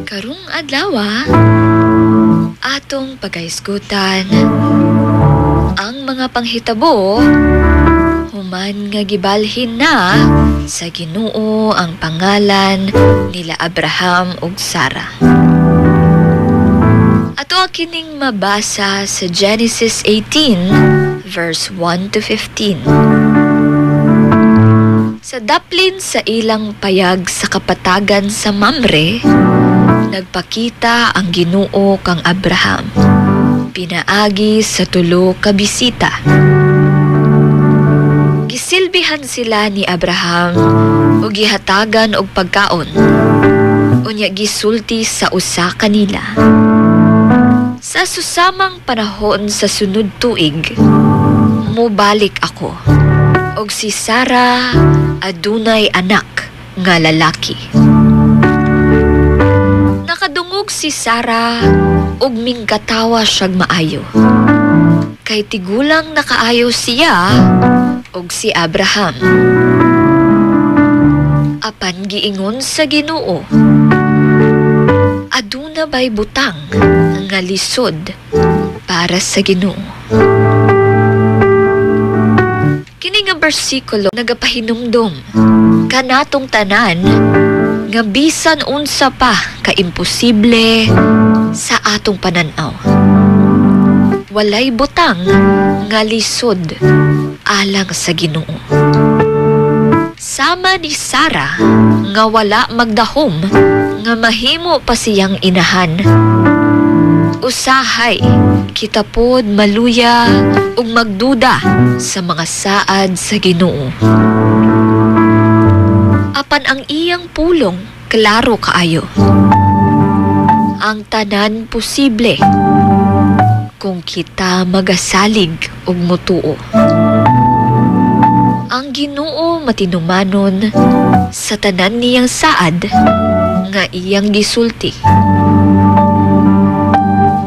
Karong adlaw atong pagaisgutan ang mga panghitabo human nga gibalhin na sa Ginoo ang pangalan nila Abraham ug Sara. Ato kining mabasa sa Genesis 18 verse 1 to 15. Sa daplin sa ilang payag sa kapatagan sa Mamre, nagpakita ang Ginoo kang Abraham, pinaagi sa tulo ka bisita. Gisilbihan sila ni Abraham ug gihatagan og pagkaon. Unya gisulti sa usa kanila. Sa susamang panahon sa sunod tuig, mubalik ako. Og si Sara adunay anak nga lalaki. Nakadungog si Sara ug mingkatawa siyag maayo. Kay tigulang nakaayo siya ug si Abraham. Apan giingon sa Ginoo, aduna bay butang nga lisod para sa Ginoo. Kini nga bersikulo nagapahinumdom kanatong tanan nga bisan unsa pa ka imposible sa atong pananaw. Walay butang nga lisod alang sa Ginoo. Sama ni Sara nga wala magdahom nga mahimo pa siyang inahan. Usahay kita pod maluya ug magduda sa mga saad sa Ginoo. Apan ang iyang pulong klaro kaayo. Ang tanan posible kung kita magasalig ug mutuo. Ang Ginoo matinumanon sa tanan niyang saad nga iyang gisulti.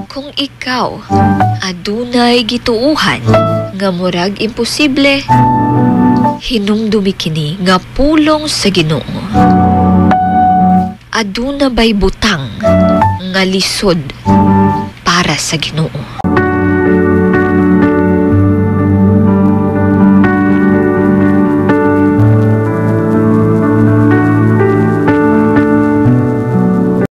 Kung ikaw adunay gituuhan nga murag imposible, hinumdumi kini nga pulong sa Ginoo. Aduna bay butang nga lisod para sa Ginoo.